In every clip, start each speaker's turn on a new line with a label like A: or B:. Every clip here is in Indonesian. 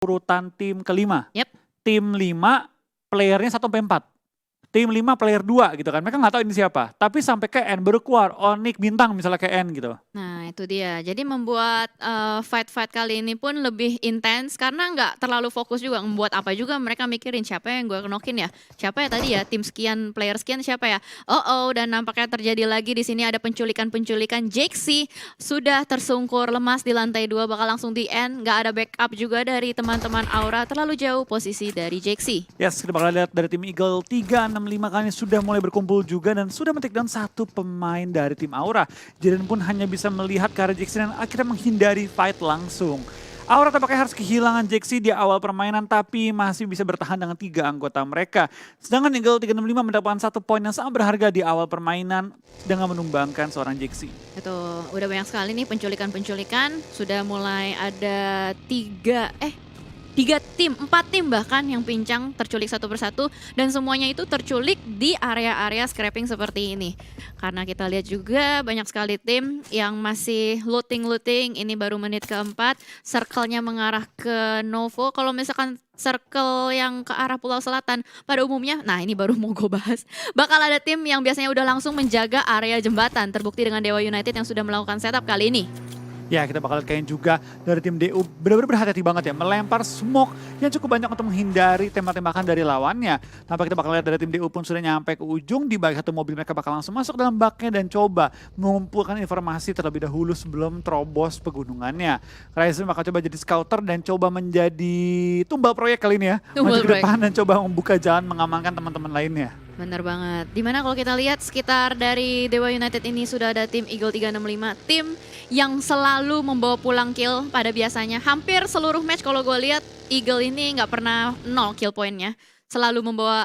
A: urutan tim kelima.
B: Yep.
A: Tim 5 playernya 1-4. Tim 5 player 2 gitu kan. Mereka nggak tahu ini siapa. Tapi sampai ke N baru keluar Onyx bintang misalnya ke N gitu.
B: Nah itu dia, jadi membuat fight-fight kali ini pun lebih intens karena nggak terlalu fokus juga membuat apa juga mereka mikirin siapa yang gue knock-in ya, siapa ya tadi ya, tim sekian, player sekian siapa ya, dan nampaknya terjadi lagi di sini ada penculikan Jaxi sudah tersungkur lemas di lantai 2 bakal langsung di end, nggak ada backup juga dari teman-teman Aura, terlalu jauh posisi dari Jaxi.
A: Yes, kita bakal lihat dari tim Eagle 365 kali ini sudah mulai berkumpul juga dan sudah men-take down satu pemain dari tim Aura. Jaden pun hanya bisa melihat ke arah Jaxi dan akhirnya menghindari fight langsung. Aura tampaknya harus kehilangan Jaxi di awal permainan tapi masih bisa bertahan dengan 3 anggota mereka. Sedangkan Eagle 365 mendapatkan 1 poin yang sangat berharga di awal permainan dengan menumbangkan seorang Jaxi.
B: Itu udah banyak sekali nih penculikan, sudah mulai ada 4 tim bahkan yang pincang terculik satu persatu dan semuanya itu terculik di area-area scrapping seperti ini. Karena kita lihat juga banyak sekali tim yang masih looting, ini baru menit keempat, circle-nya mengarah ke Novo. Kalau misalkan circle yang ke arah Pulau Selatan pada umumnya, nah ini baru mau gue bahas, bakal ada tim yang biasanya udah langsung menjaga area jembatan, terbukti dengan Dewa United yang sudah melakukan setup kali ini.
A: Ya, kita bakal kain juga dari tim DU benar-benar berhati-hati banget ya, melempar smoke yang cukup banyak untuk menghindari tembak-tembakan dari lawannya. Tanpa kita bakal lihat dari tim DU pun sudah nyampe ke ujung, di balik satu mobil mereka bakal langsung masuk dalam baknya dan coba mengumpulkan informasi terlebih dahulu sebelum terobos pegunungannya. Ryzen bakal coba jadi scouter dan coba menjadi tumbal proyek kali ini ya. Maju ke depan dan coba membuka jalan mengamankan teman-teman lainnya.
B: Bener banget. Dimana kalau kita lihat sekitar dari Dewa United ini sudah ada tim Eagle 365. Tim yang selalu membawa pulang kill pada biasanya. Hampir seluruh match kalau gue lihat Eagle ini nggak pernah 0 kill poinnya. Selalu membawa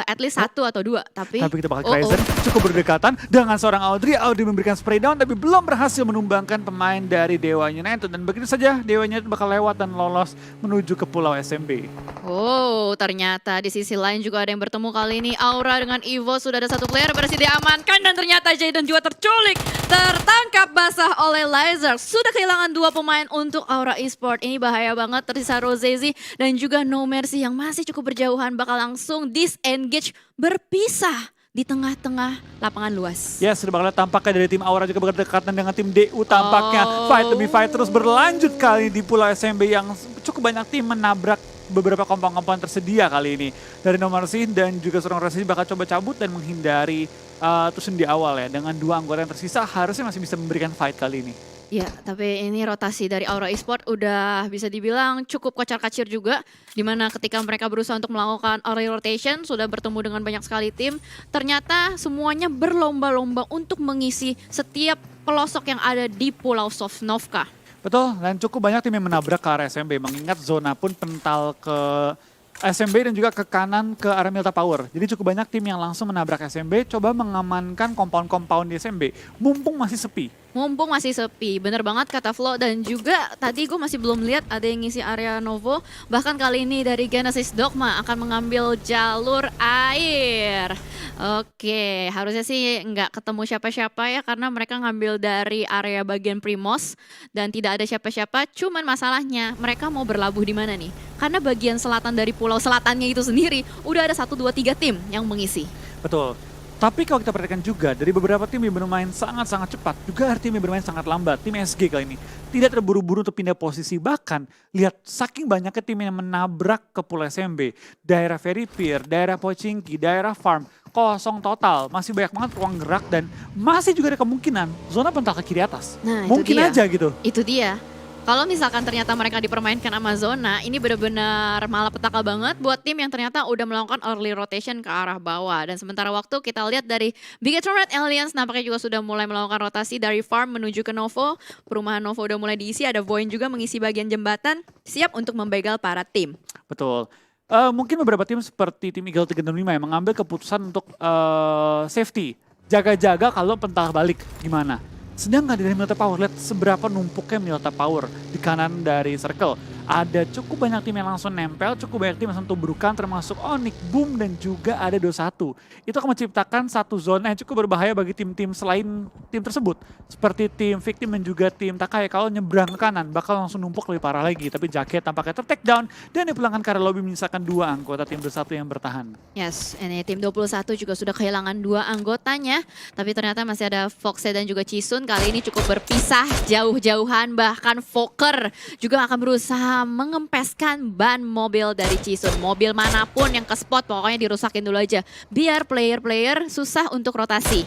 B: at least 1 atau 2. Tapi
A: kita bakal Ryzen cukup berdekatan dengan seorang Audrey. Audrey memberikan spray down tapi belum berhasil menumbangkan pemain dari Dewa United. Dan begitu saja Dewa United bakal lewat dan lolos menuju ke Pulau SMB.
B: Oh, ternyata di sisi lain juga ada yang bertemu kali ini. Aura dengan Evo sudah ada 1 player berhasil diamankan dan ternyata Jaden juga terculik. Tertangkap basah oleh Laser. Sudah kehilangan 2 pemain untuk Aura Esport. Ini bahaya banget, tersisa Rozezi dan juga No Mercy yang masih cukup berjauhan bakal langsung disengage berpisah di tengah-tengah lapangan luas.
A: Ya, sudah bakal tampaknya dari tim Aura juga berdekatan dengan tim DU tampaknya. Fight demi fight terus berlanjut kali di Pulau SMB yang cukup banyak tim menabrak beberapa kompon-kompon tersedia kali ini. Dari No Mercy dan juga seorang Resi bakal coba cabut dan menghindari tusun di awal ya. Dengan 2 anggota yang tersisa harusnya masih bisa memberikan fight kali ini.
B: Ya, tapi ini rotasi dari Aura Esport udah bisa dibilang cukup kocar-kacir juga. Dimana ketika mereka berusaha untuk melakukan early rotation, sudah bertemu dengan banyak sekali tim. Ternyata semuanya berlomba-lomba untuk mengisi setiap pelosok yang ada di Pulau Sosnovka.
A: Betul, dan cukup banyak tim yang menabrak ke arah SMB. Mengingat zona pun pental ke SMB dan juga ke kanan ke arah Milta Power. Jadi cukup banyak tim yang langsung menabrak SMB, coba mengamankan compound-compound di SMB. Mumpung masih sepi.
B: Mumpung masih sepi, bener banget kata Flo. Dan juga tadi gue masih belum lihat ada yang ngisi area Novo. Bahkan kali ini dari Genesis Dogma akan mengambil jalur air. Oke, harusnya sih nggak ketemu siapa-siapa ya karena mereka ngambil dari area bagian Primos dan tidak ada siapa-siapa. Cuman masalahnya mereka mau berlabuh di mana nih? Karena bagian selatan dari pulau selatannya itu sendiri udah ada 1, 2, 3 tim yang mengisi.
A: Betul. Tapi kalau kita perhatikan juga dari beberapa tim yang bermain sangat-sangat cepat, juga ada tim yang bermain sangat lambat. Tim SG kali ini tidak terburu-buru untuk pindah posisi. Bahkan lihat saking banyaknya tim yang menabrak ke Pulau SMB, daerah Ferry Pier, daerah Pochinki, daerah Farm, kosong total. Masih banyak banget ruang gerak dan masih juga ada kemungkinan zona pental ke kiri atas.
B: Nah,
A: mungkin aja gitu.
B: Itu dia. Kalau misalkan ternyata mereka dipermainkan sama zona, ini benar-benar malapetaka banget buat tim yang ternyata udah melakukan early rotation ke arah bawah. Dan sementara waktu kita lihat dari Bigetron Red Alliance nampaknya juga sudah mulai melakukan rotasi dari farm menuju ke Novo. Perumahan Novo udah mulai diisi, ada Voin juga mengisi bagian jembatan, siap untuk membegal para tim.
A: Betul. Mungkin beberapa tim seperti tim Eagle 365 yang mengambil keputusan untuk safety. Jaga-jaga kalau pental balik gimana. Sedangkan dari Milta Power, lihat seberapa numpuknya Milta Power di kanan dari circle. ada cukup banyak tim yang langsung nempel, cukup banyak tim yang langsung tubrukan termasuk Onyx, Boom dan juga ada 21. Itu akan menciptakan satu zona yang cukup berbahaya bagi tim-tim selain tim tersebut. Seperti tim Victim dan juga tim Takai kalau nyebrang ke kanan bakal langsung numpuk lebih parah lagi. Tapi Jacket tampaknya ter-take down dan dipulangkan ke area lobby menyisakan 2 anggota tim 21 yang bertahan.
B: Yes, ini tim 21 juga sudah kehilangan 2 anggotanya. Tapi ternyata masih ada Foxe dan juga Chisun. Kali ini cukup berpisah jauh-jauhan. Bahkan Fokker juga akan berusaha mengempeskan ban mobil dari Chisun. Mobil manapun yang ke spot pokoknya dirusakin dulu aja. Biar player-player susah untuk rotasi.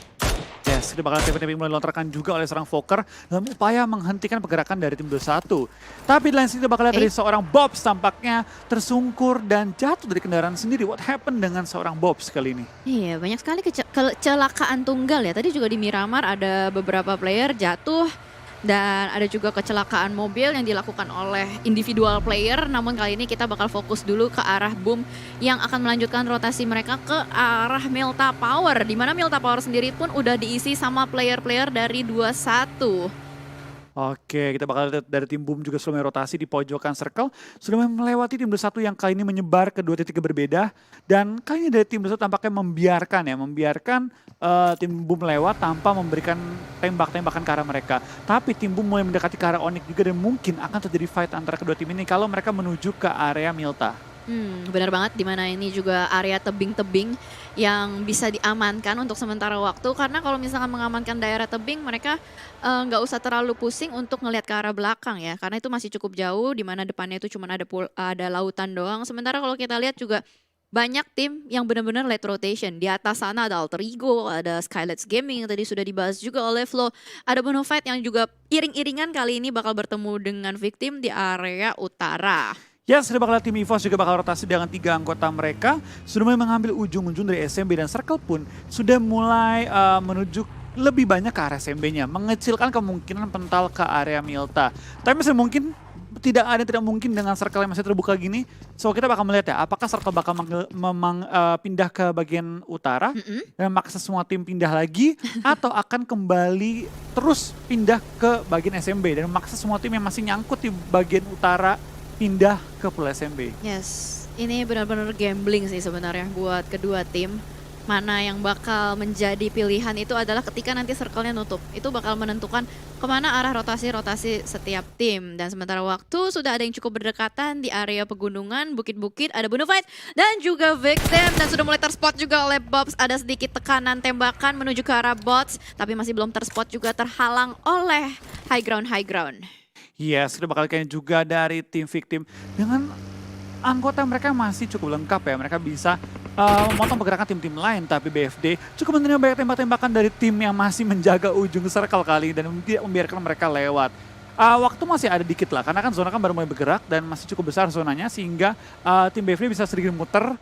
A: Yes, ini bakal tiba-tiba mulai dilontarkan juga oleh seorang Fokker dalam upaya menghentikan pergerakan dari tim 21. Tapi di lain sisi kita bakal lihat dari seorang Bobs tampaknya tersungkur dan jatuh dari kendaraan sendiri. What happened dengan seorang Bobs kali ini?
B: Iya, banyak sekali kecelakaan tunggal ya. Tadi juga di Miramar ada beberapa player jatuh. Dan ada juga kecelakaan mobil yang dilakukan oleh individual player. Namun kali ini kita bakal fokus dulu ke arah Boom yang akan melanjutkan rotasi mereka ke arah Milta Power. Di mana Milta Power sendiri pun udah diisi sama player-player dari 21.
A: Oke, kita bakal lihat dari tim Boom juga sudah mulai rotasi di pojokan circle. Sudah melewati tim 21 yang kali ini menyebar ke 2 titik berbeda. Dan kali ini dari tim 21 tampaknya membiarkan tim Boom lewat tanpa memberikan tembak-tembakan ke arah mereka. Tapi tim Boom mulai mendekati ke arah Onyx juga dan mungkin akan terjadi fight antara kedua tim ini kalau mereka menuju ke area Milta.
B: Benar banget, dimana ini juga area tebing-tebing yang bisa diamankan untuk sementara waktu. Karena kalau misalkan mengamankan daerah tebing, mereka nggak usah terlalu pusing untuk ngelihat ke arah belakang ya. Karena itu masih cukup jauh, dimana depannya itu cuma ada lautan doang. Sementara kalau kita lihat juga banyak tim yang benar-benar late rotation. Di atas sana ada Alter Ego, ada Skylets Gaming yang tadi sudah dibahas juga oleh Flo. Ada Bonafide yang juga iring-iringan kali ini bakal bertemu dengan Victim di area utara.
A: Ya, sudah bakal tim EVOS juga bakal rotasi dengan 3 anggota mereka. Sudah mulai mengambil ujung-ujung dari SMB dan Circle pun sudah mulai menuju lebih banyak ke arah SMB-nya. Mengecilkan kemungkinan pental ke area Milta. Tapi masih mungkin tidak ada yang tidak mungkin dengan Circle yang masih terbuka gini. So kita bakal melihat ya, apakah Circle bakal pindah ke bagian utara dan maksa semua tim pindah lagi atau akan kembali terus pindah ke bagian SMB dan maksa semua tim yang masih nyangkut di bagian utara pindah ke pool SMB.
B: Yes, ini benar-benar gambling sih sebenarnya buat kedua tim. Mana yang bakal menjadi pilihan itu adalah ketika nanti circle-nya nutup. Itu bakal menentukan kemana arah rotasi-rotasi setiap tim. Dan sementara waktu sudah ada yang cukup berdekatan di area pegunungan, bukit-bukit, ada Bonafide dan juga Victim. Dan sudah mulai terspot juga oleh Bobs. Ada sedikit tekanan tembakan menuju ke arah bots. Tapi masih belum terspot juga, terhalang oleh high ground.
A: Yes, kita bakal lihat juga dari tim Victim dengan anggota mereka masih cukup lengkap ya. Mereka bisa memotong pergerakan tim-tim lain, tapi BFD cukup menerima banyak tembak-tembakan dari tim yang masih menjaga ujung circle kali dan tidak membiarkan mereka lewat. Waktu masih ada dikit lah, karena kan zona kan baru mulai bergerak dan masih cukup besar zonanya sehingga tim BFD bisa sedikit muter,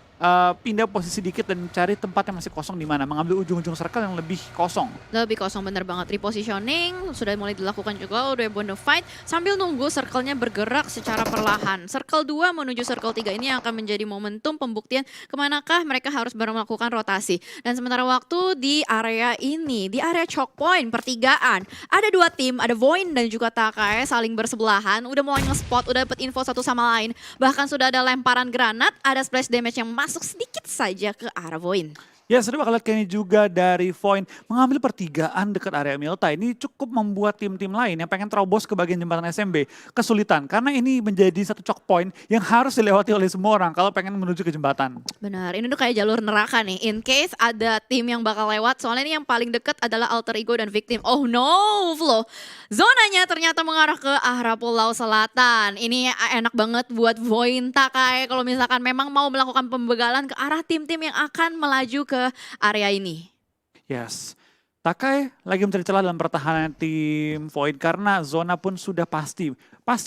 A: pindah posisi dikit dan cari tempat yang masih kosong di mana, mengambil ujung-ujung circle yang lebih kosong.
B: Lebih kosong, bener banget. Repositioning sudah mulai dilakukan juga oleh Bonafide sambil nunggu circle-nya bergerak secara perlahan. Circle 2 menuju circle 3 ini akan menjadi momentum pembuktian kemanakah mereka harus baru melakukan rotasi. Dan sementara waktu di area ini, di area choke point pertigaan, ada 2 tim, ada Void dan juga Takai saling bersebelahan, udah mulai nge-spot, udah dapat info satu sama lain. Bahkan sudah ada lemparan granat, ada splash damage yang masuk sedikit saja ke arah Void.
A: Ya, sudah bakal lihat kayaknya juga dari Void mengambil pertigaan dekat area Milta. Ini cukup membuat tim-tim lain yang pengen terobos ke bagian jembatan SMB kesulitan. Karena ini menjadi satu choke point yang harus dilewati oleh semua orang kalau pengen menuju ke jembatan.
B: Benar, ini tuh kayak jalur neraka nih. In case ada tim yang bakal lewat, soalnya ini yang paling dekat adalah Alter Ego dan Victim. Oh no, Flo. Zonanya ternyata mengarah ke arah Pulau Selatan. Ini enak banget buat Void Takai kalau misalkan memang mau melakukan pembegalan ke arah tim-tim yang akan melaju ke area ini.
A: Yes. Takai lagi mencari celah dalam pertahanan tim Void karena zona pun sudah pasti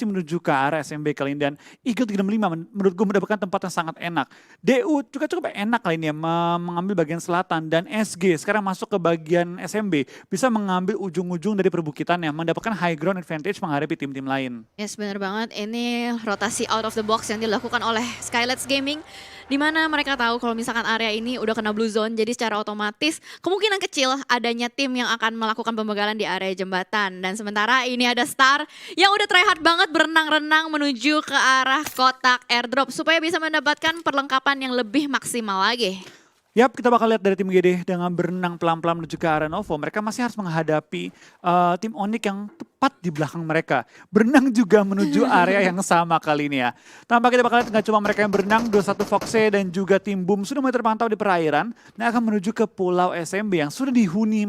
A: menuju ke arah SMB kali ini dan Eagle 365 menurut gue mendapatkan tempat yang sangat enak. DU juga cukup enak kali ini ya mengambil bagian selatan dan SG sekarang masuk ke bagian SMB bisa mengambil ujung-ujung dari perbukitannya mendapatkan high ground advantage menghadapi tim-tim lain.
B: Yes, benar banget. Ini rotasi out of the box yang dilakukan oleh Skylets Gaming. Di mana mereka tahu kalau misalkan area ini udah kena blue zone, jadi secara otomatis kemungkinan kecil adanya tim yang akan melakukan pembegalan di area jembatan. Dan sementara ini ada Star yang udah try hard banget banget berenang-renang menuju ke arah kotak airdrop supaya bisa mendapatkan perlengkapan yang lebih maksimal lagi.
A: Yap, kita bakal lihat dari tim GD dengan berenang pelan-pelan menuju ke arah Novo. Mereka masih harus menghadapi tim Onyx yang tepat di belakang mereka. Berenang juga menuju area yang sama kali ini ya. Tampaknya kita bakal lihat nggak cuma mereka yang berenang, 21 Foxe dan juga tim Boom sudah mulai terpantau di perairan. Dan akan menuju ke Pulau SMB yang sudah dihuni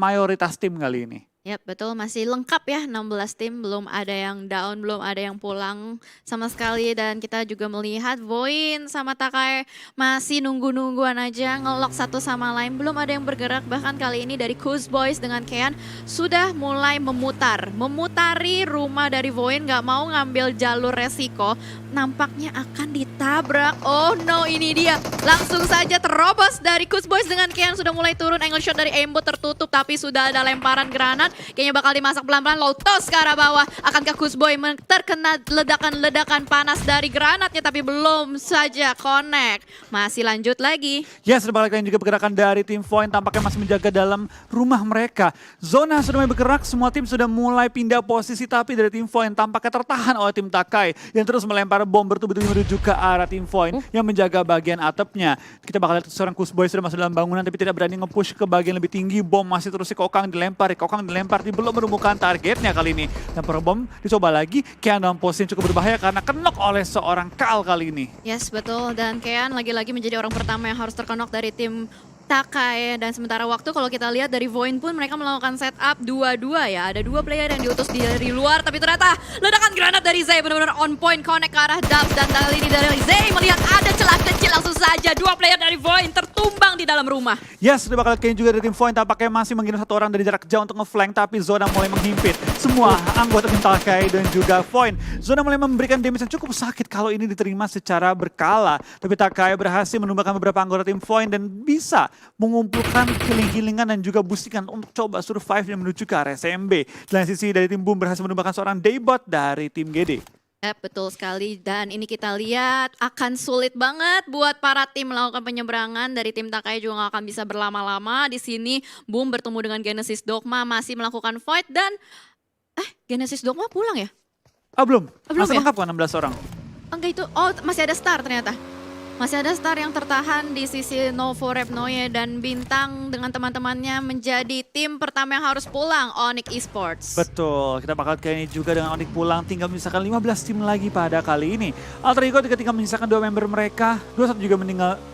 A: mayoritas tim kali ini.
B: Yap, betul, masih lengkap ya 16 tim, belum ada yang down, belum ada yang pulang sama sekali. Dan kita juga melihat Voin sama Takai masih nunggu-nungguan aja, ngelok satu sama lain, belum ada yang bergerak. Bahkan kali ini dari Kuz Boys dengan Kean sudah mulai memutari rumah dari Voin, gak mau ngambil jalur resiko, nampaknya akan ditabrak. Oh no, ini dia, langsung saja terobos dari Kuz Boys dengan Kean, sudah mulai turun, angle shot dari Aimbot tertutup, tapi sudah ada lemparan granat. Kayaknya bakal dimasak pelan-pelan, low toss ke arah bawah. Akankah Kuz Boy terkena ledakan-ledakan panas dari granatnya, tapi belum saja connect. Masih lanjut lagi.
A: Ya, sebaliknya juga pergerakan dari tim Void tampaknya masih menjaga dalam rumah mereka. Zona sudah mulai bergerak, semua tim sudah mulai pindah posisi, tapi dari tim Void tampaknya tertahan oleh tim Takai yang terus melempar bom bertubi-tubi menuju ke arah tim Void yang menjaga bagian atapnya. Kita bakal lihat seorang Kuz Boy sudah masuk dalam bangunan tapi tidak berani nge-push ke bagian lebih tinggi. Bom masih terus si Kokang dilempar, belum menemukan targetnya kali ini. Dan bom dicoba lagi, Kean dalam posisi cukup berbahaya karena kenok oleh seorang Kal kali ini.
B: Yes, betul. Dan Kean lagi-lagi menjadi orang pertama yang harus terkenok dari tim Takai. Dan sementara waktu kalau kita lihat dari Voin pun mereka melakukan setup 2-2 ya. Ada 2 player yang diutus dari luar, tapi ternyata ledakan granat dari Zay benar-benar on point, connect ke arah Dub. Dan kali ini dari Zay melihat ada celah kecil, langsung saja 2 player dari Voin tertumbang di dalam rumah.
A: Yes, sudah bakal kayaknya juga dari tim Void tampaknya masih mengirim 1 orang dari jarak jauh untuk nge-flank, tapi Zona mulai menghimpit semua anggota tim Takai dan juga Void. Zona mulai memberikan damage yang cukup sakit kalau ini diterima secara berkala, tapi Takai berhasil menumbangkan beberapa anggota tim Void dan bisa mengumpulkan healing-healingan dan juga boostingan untuk coba survive dan menuju ke area SMB. Di lain sisi dari tim Boom berhasil menumbangkan seorang Daybot dari tim GD.
B: Betul sekali, dan ini kita lihat akan sulit banget buat para tim melakukan penyeberangan. Dari tim Takai juga nggak akan bisa berlama-lama di sini. Boom bertemu dengan Genesis Dogma masih melakukan fight dan Genesis Dogma pulang ya?
A: Belum. Masih
B: ya?
A: lengkap kok 16 orang.
B: Enggak itu, masih ada Star ternyata. Masih ada Star yang tertahan di sisi Novo, Repnoye, dan Bintang dengan teman-temannya menjadi tim pertama yang harus pulang, Onyx Esports.
A: Betul, kita bakal kayak ini juga dengan Onyx pulang, tinggal menyisakan 15 tim lagi pada kali ini. Alter Ego tinggal menyisakan 2 member mereka, 21 juga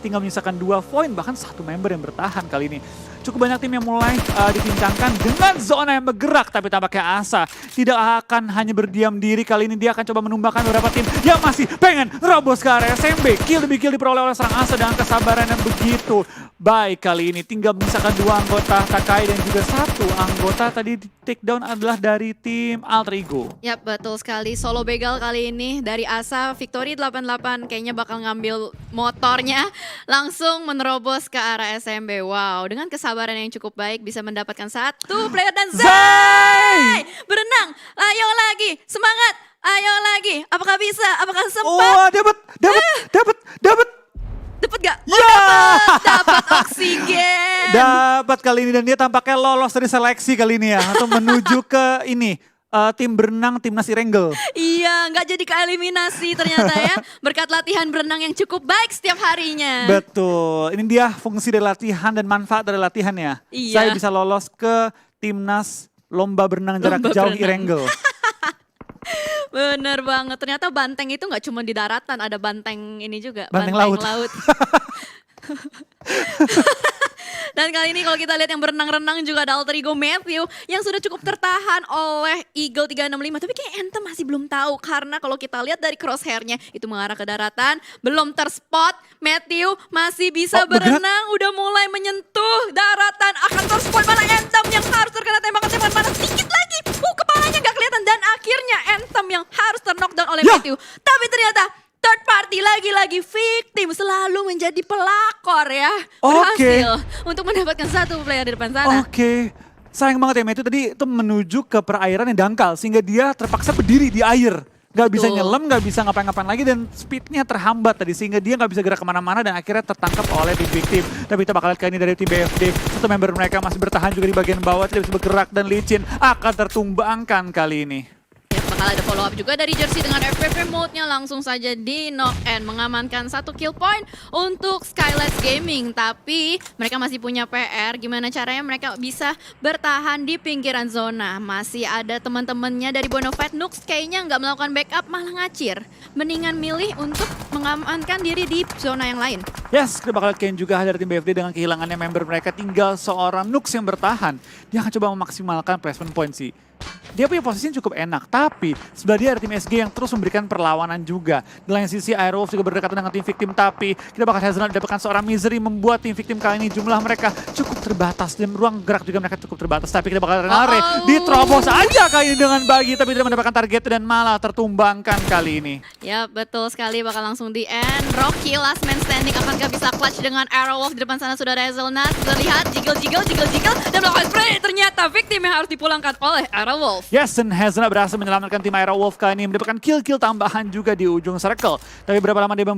A: tinggal menyisakan 2 Void, bahkan 1 member yang bertahan kali ini. Cukup banyak tim yang mulai dibincangkan dengan Zona yang bergerak, tapi tampaknya Asa tidak akan hanya berdiam diri. Kali ini dia akan coba menumbangkan beberapa tim yang masih pengen nerobos ke area SMB. Kill demi kill diperoleh oleh serang Asa dengan kesabaran yang begitu baik kali ini. Tinggal menyisakan 2 anggota Takai dan juga 1 anggota tadi di take down adalah dari tim Alter Ego.
B: Yap, betul sekali. Solo begal kali ini dari Asa. Victory 88 kayaknya bakal ngambil motornya langsung menerobos ke arah SMB. Wow, dengan kesabaran yang cukup baik bisa mendapatkan 1 player dan Zay! Berenang, ayo lagi, semangat, ayo lagi. Apakah bisa? Apakah sempat?
A: Oh, dapat.
B: Dapat gak?
A: Ya!
B: Dapat oksigen.
A: Dapat kali ini dan dia tampaknya lolos dari seleksi kali ini ya untuk menuju ke ini tim berenang timnas Irengel.
B: Iya, nggak jadi keeliminasi ternyata ya. Berkat latihan berenang yang cukup baik setiap harinya.
A: Betul, ini dia fungsi dari latihan dan manfaat dari latihan ya.
B: Iya.
A: Saya bisa lolos ke timnas lomba berenang jarak jauh Irengel.
B: Bener banget, ternyata banteng itu nggak cuma di daratan, ada banteng ini juga.
A: Banteng laut.
B: Dan kali ini kalau kita lihat yang berenang-renang juga ada Alter Ego Matthew yang sudah cukup tertahan oleh Eagle 365. Tapi kayak Anthem masih belum tahu karena kalau kita lihat dari crosshairnya itu mengarah ke daratan. Belum terspot, Matthew masih bisa berenang, udah mulai menyentuh daratan. Akan terspot mana Anthem yang harus terkena tembakan-tembakan panas sedikit lagi. Kepalanya gak kelihatan dan akhirnya Anthem yang harus terknockdown oleh Matthew. Tapi ternyata third party lagi-lagi victim selalu menjadi pelakor ya. Berhasil untuk mendapatkan 1 player di depan sana.
A: Sayang banget ya Matthew tadi itu menuju ke perairan yang dangkal sehingga dia terpaksa berdiri di air. Gak bisa nyelam, gak bisa ngapain-ngapain lagi dan speednya terhambat tadi sehingga dia gak bisa gerak kemana-mana dan akhirnya tertangkap oleh tim victim. Tapi kita bakal lihat kali ini dari tim BFD, 1 member mereka masih bertahan juga di bagian bawah, tidak bisa bergerak dan licin akan tertumbangkan kali ini.
B: Ya, bakal ada follow up juga dari Jersey dengan FPP mode-nya langsung saja di knock and mengamankan 1 kill point untuk Skylights Gaming. Tapi mereka masih punya PR, gimana caranya mereka bisa bertahan di pinggiran zona. Masih ada teman-temannya dari Bonafide. Nux kayaknya nggak melakukan backup, malah ngacir. Mendingan milih untuk mengamankan diri di zona yang lain.
A: Yes, kita bakal lihat juga dari tim BFD dengan kehilangannya member mereka tinggal seorang Nux yang bertahan. Dia akan coba memaksimalkan placement point sih. Dia punya posisi yang cukup enak, tapi sebelah dia ada tim SG yang terus memberikan perlawanan juga. Di lain sisi Airwolf juga berdekatan dengan tim victim, tapi kita bakal Hazelnut didapatkan seorang Misery membuat tim victim kali ini jumlah mereka cukup terbatas dan ruang gerak juga mereka cukup terbatas. Tapi kita bakal Renare diterobos aja kali ini dengan bagi, tapi tidak mendapatkan target dan malah tertumbangkan kali ini.
B: Ya betul sekali, bakal langsung di end. Rocky last man standing, akankah bisa clutch dengan Airwolf? Di depan sana sudah ada Hazelnut. Kita lihat jiggle dan melakukan spray. Ternyata victim yang harus dipulangkan oleh Airwolf.
A: Yes, dan Hazelnut berhasil menyelamatkan tim Airwolf kali ini, mendapatkan kill-kill tambahan juga di ujung circle. Tapi berapa lama dia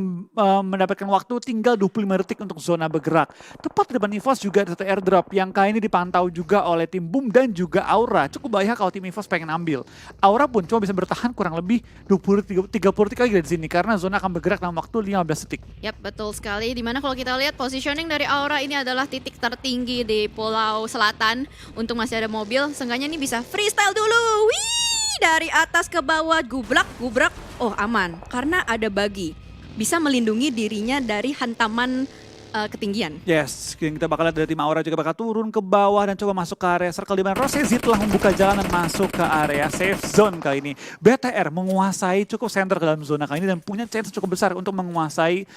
A: mendapatkan waktu? Tinggal 25 detik untuk zona bergerak. Tepat di depan EVOS juga ada satu airdrop yang kali ini dipantau juga oleh tim Boom dan juga Aura. Cukup bahaya kalau tim EVOS pengen ambil. Aura pun cuma bisa bertahan kurang lebih 20-30 detik lagi dari sini karena zona akan bergerak dalam waktu 15 detik.
B: Yap, betul sekali. Dimana kalau kita lihat positioning dari Aura ini adalah titik tertinggi di Pulau Selatan. Untung masih ada mobil, seenggaknya ini bisa freestyle dulu. Wih, dari atas ke bawah, gubrak. Oh aman, karena ada bagi. Bisa melindungi dirinya dari hantaman ketinggian.
A: Yes, kita bakal lihat dari tim Aura juga bakal turun ke bawah dan coba masuk ke area circle di mana Rosesi telah membuka jalan dan masuk ke area safe zone kali ini. BTR menguasai cukup center ke dalam zona kali ini dan punya chance cukup besar untuk menguasai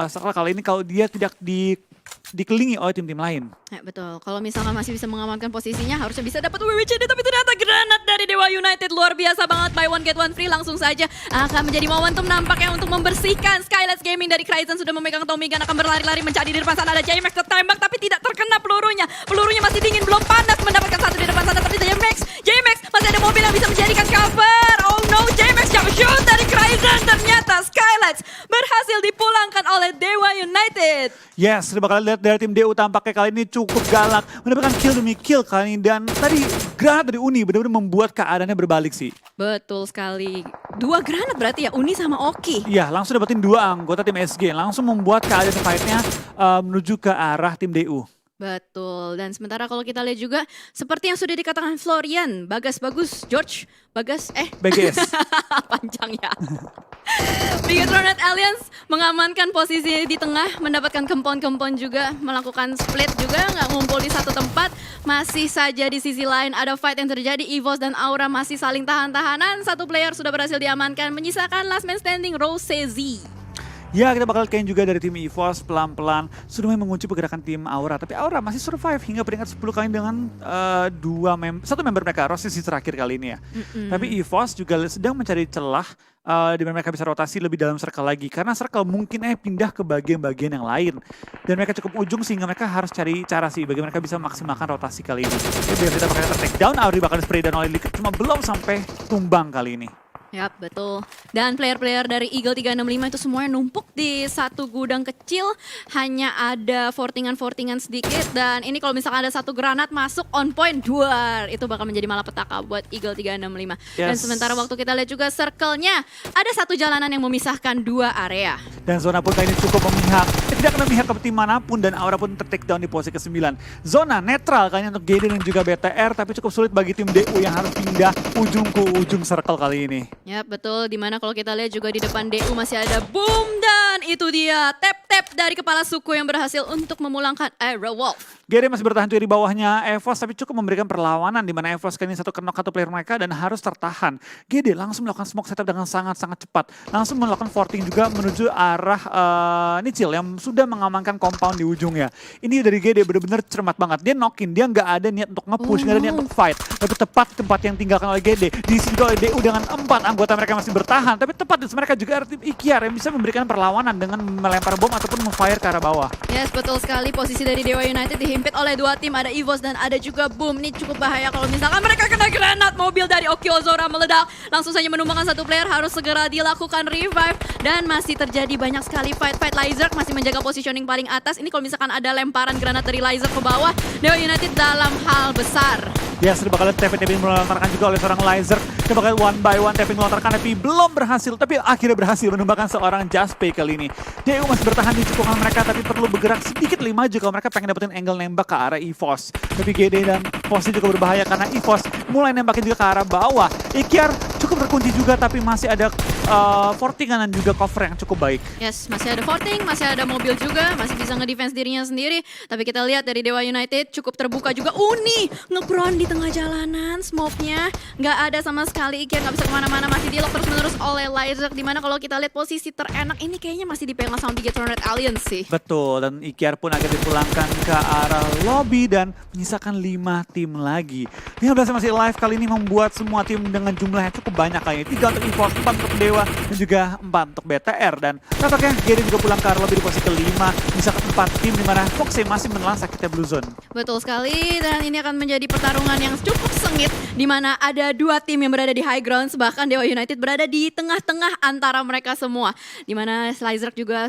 A: circle kali ini kalau dia tidak dikelilingi oleh tim-tim lain.
B: Ya, betul. Kalau misalkan masih bisa mengamankan posisinya, harusnya bisa dapat WWCD, tapi ternyata granat dari Dewa United luar biasa banget. Buy one get one free langsung saja akan menjadi momentum nampaknya untuk membersihkan Skylights Gaming dari Cryzen. Sudah memegang Tommy Gun, akan berlari-lari mencari di depan sana. Ada JMax tertembak tapi tidak terkena pelurunya. Pelurunya masih dingin, belum panas, mendapatkan satu di depan sana. Tapi JMax masih ada mobil yang bisa menjadikan cover. Oh no, JMax jump shoot dari Cryzen. Ternyata Skylights berhasil dipulangkan oleh Dewa United.
A: Yes, kita bakal lihat dari tim DU tampaknya kali ini cukup galak. Mendapatkan kill demi kill kali ini. Dan tadi granat dari Uni benar-benar membuat keadaannya berbalik sih.
B: Betul sekali. 2 granat berarti ya, Uni sama Oki.
A: Iya, langsung dapetin 2 anggota tim SG. Langsung membuat keadaan fight-nya menuju ke arah tim DU.
B: Betul, dan sementara kalau kita lihat juga seperti yang sudah dikatakan Florian, Bagas bagus, George, Bagas,
A: BGS.
B: panjang ya. Bigatronnet Alliance mengamankan posisi di tengah, mendapatkan kempon-kempon juga, melakukan split juga, nggak ngumpul di satu tempat. Masih saja di sisi lain ada fight yang terjadi, EVOS dan Aura masih saling tahan-tahanan. Satu player sudah berhasil diamankan, menyisakan last man standing, Rosesi.
A: Ya, kita bakal lihat juga dari tim EVOS pelan-pelan sudah mulai mengunci pergerakan tim Aura. Tapi Aura masih survive hingga peringkat 10 kali dengan satu member mereka, Rosesi terakhir kali ini ya. Tapi EVOS juga sedang mencari celah di mana mereka bisa rotasi lebih dalam circle lagi. Karena circle mungkin pindah ke bagian-bagian yang lain. Dan mereka cukup ujung sehingga mereka harus cari cara sih bagaimana mereka bisa maksimalkan rotasi kali ini. Jadi kita bakal take down, Auri bakal spray down oleh Liquid, cuma belum sampai tumbang kali ini.
B: Yap, betul. Dan player-player dari Eagle 365 itu semuanya numpuk di satu gudang kecil. Hanya ada fortingan-fortingan sedikit. Dan ini kalau misalkan ada satu granat masuk on point, duar. Itu bakal menjadi malapetaka buat Eagle 365.
A: Yes.
B: Dan sementara waktu kita lihat juga circle-nya, ada satu jalanan yang memisahkan 2 area.
A: Dan zona pun kali ini cukup memihak. Tidak akan memihak ke tim manapun dan Aura pun take down di posisi ke-9. Zona netral kali ini untuk GD dan juga BTR. Tapi cukup sulit bagi tim DU yang harus pindah ujung ke ujung circle kali ini.
B: Ya betul, dimana kalau kita lihat juga di depan DU masih ada Boom dan itu dia tap-tap dari kepala suku yang berhasil untuk memulangkan Airwolf.
A: GD masih bertahan juga di bawahnya EVOS tapi cukup memberikan perlawanan di mana EVOS kali ini satu knock satu player mereka dan harus tertahan. GD langsung melakukan smoke setup dengan sangat-sangat cepat. Langsung melakukan forting juga menuju arah Nichil yang sudah mengamankan compound di ujungnya. Ini dari GD benar-benar cermat banget. Dia knockin, dia nggak ada niat untuk nge-push, nggak ada niat untuk fight. Tapi tepat tempat yang tinggalkan oleh GD. Diisi juga oleh DU dengan 4 anggota mereka masih bertahan. Tapi tepat di mereka juga ada tim Ikiar yang bisa memberikan perlawanan dengan melempar bom ataupun memfire ke arah bawah.
B: Yes, betul sekali. Posisi dari Dewa United dihimpit oleh 2 tim. Ada EVOS dan ada juga Boom. Ini cukup bahaya kalau misalkan mereka kena granat. Mobil dari Okiozora meledak. Langsung saja menumbangkan satu player. Harus segera dilakukan revive. Dan masih terjadi banyak sekali fight-fight. Lizard masih menjaga positioning paling atas. Ini kalau misalkan ada lemparan granat dari Lizard ke bawah, Dewa United dalam hal besar.
A: Ya, sudah bakal lihat tapping melontarkan juga oleh seorang Lizer. Kita bakal one by one tapping melontarkan, tapi belum berhasil. Tapi akhirnya berhasil menumbangkan seorang Jaspe kali ini. DU masih bertahan di cekungan mereka, tapi perlu bergerak sedikit lebih maju kalau mereka pengen dapetin angle nembak ke arah EVOS. Tapi GD dan Foxy juga berbahaya karena EVOS mulai nembakin juga ke arah bawah. Ikyar cukup terkunci juga, tapi masih ada fortingan dan juga cover yang cukup baik.
B: Yes, masih ada forting, masih ada mobil juga, masih bisa ngedefense dirinya sendiri. Tapi kita lihat dari Dewa United cukup terbuka juga. Uni ngebron di tengah jalanan, smoke-nya nggak ada sama sekali. Ikyar nggak bisa kemana-mana, masih di-lock terus-menerus oleh Lizer. Dimana kalau kita lihat posisi terenak ini kayaknya masih dipegang sama Bigetron Red Alliance sih.
A: Betul, dan Ikyar pun akan dipulangkan ke arah lobby dan menyisakan 5 tim lagi. 15 masih live kali ini membuat semua tim dengan jumlah yang cukup banyak kayaknya. 3 untuk EVOS, 4 untuk Dewa, dan juga 4 untuk BTR. Dan tampaknya Gary juga pulang ke arah lobby di posisi kelima, menyisakan 4 tim di mana Foxy masih menelan sakitnya Blue Zone.
B: Betul sekali, dan ini akan menjadi pertarungan yang cukup sengit di mana ada 2 tim yang berada di high ground, bahkan Dewa United berada di tengah-tengah antara mereka semua. Di mana Slizer juga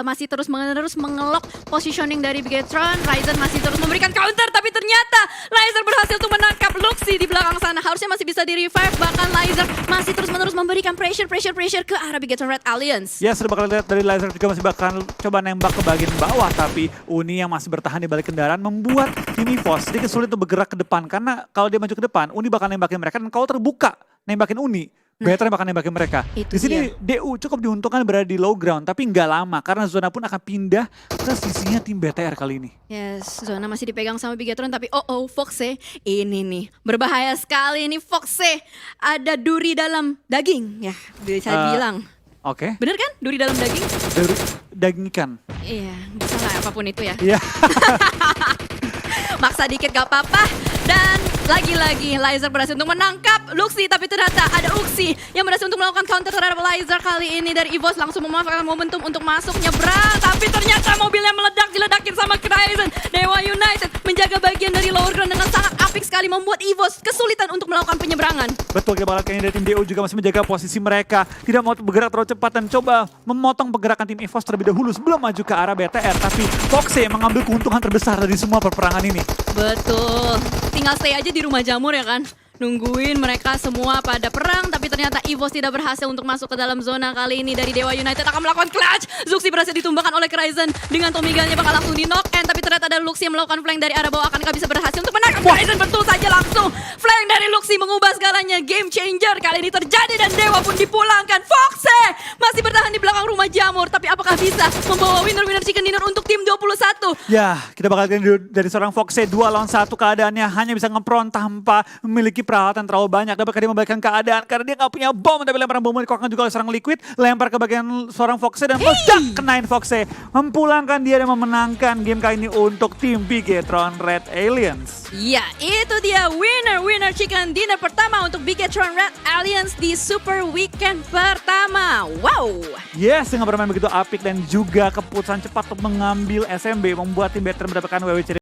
B: masih terus-menerus mengelok positioning dari Bigetron. Ryzen masih terus memberikan counter, tapi ternyata Lizer berhasil untuk menangkap Luxy di belakang sana. Harusnya masih bisa di-revive, bahkan Lizer masih terus-menerus memberikan pressure ke arah Bigetron Red Alliance.
A: Ya, sudah bakal lihat dari Lizer juga masih bakal coba nembak ke bagian bawah, tapi Uni yang masih bertahan di balik kendaraan membuat tim EVOS sedikit sulit untuk bergerak ke depan, karena kalau dia maju ke depan, Uni bakal nembakin mereka, dan kalau terbuka nembakin Uni, BTR bakal nembakin mereka.
B: Itu
A: di sini DU cukup diuntungkan berada di low ground, tapi nggak lama karena zona pun akan pindah ke sisinya tim BTR kali ini.
B: Yes, zona masih dipegang sama Bigetron, tapi Foxe ini nih berbahaya sekali ini. Foxe ada duri dalam daging, ya bisa bilang.
A: Oke.
B: Bener kan? Duri dalam daging?
A: Daging ikan.
B: Iya, bisa lah apapun itu ya.
A: Iya.
B: Maksa dikit gak apa-apa. Dan lagi-lagi Lizer berhasil untuk menangkap Luxy, tapi ternyata ada Uxie yang berhasil untuk melakukan counter terhadap Lizer kali ini. Dari EVOS langsung memanfaatkan momentum untuk masuk nyebrang, tapi ternyata mobilnya meledak, diledakin sama Ryzen. Dewa United menjaga bagian dari lower ground dengan sangat apik sekali, membuat EVOS kesulitan untuk melakukan penyeberangan.
A: Betul, kita bakal kayaknya dari tim DU juga masih menjaga posisi mereka, tidak mau bergerak terlalu cepat dan coba memotong pergerakan tim EVOS terlebih dahulu sebelum maju ke arah BTR. Tapi Foxy mengambil keuntungan terbesar dari semua peperangan ini.
B: Betul, tinggal stay aja di rumah jamur ya kan, nungguin mereka semua pada perang. Tapi ternyata EVOS tidak berhasil untuk masuk ke dalam zona kali ini. Dari Dewa United akan melakukan clutch. Zuxi berhasil ditumbangkan oleh Ryzen dengan Tomigalnya bakal langsung di knock end, tapi ternyata ada Luxy yang melakukan flank dari arah bawah. Akankah bisa berhasil untuk menangkap Ryzen? Betul saja, langsung flank dari Luxy mengubah segalanya. Game changer kali ini terjadi dan Dewa pun dipulangkan. Foxe masih bertahan di belakang rumah jamur, tapi apakah bisa membawa winner chicken dinner untuk tim 21?
A: Ya, kita bakal lihat dari seorang Foxy 2 lawan 1 keadaannya, hanya bisa ngepron tanpa memiliki peralatan terlalu banyak. Dapatkah dia membalikkan keadaan karena dia nggak punya bom, tapi lemparan bom dikeluarkan juga oleh seorang Liquid, lempar ke bagian seorang Foxy dan meledak, kenain Foxy, mempulangkan dia dan memenangkan game kali ini untuk tim Bigetron Red Alliance.
B: Ya, itu dia winner chicken dinner pertama untuk Bigetron Red Alliance di Super Weekend pertama. Wow.
A: Yes, dengan bermain begitu apik dan juga keputusan cepat untuk mengambil SMB membuat tim BTR mendapatkan WWC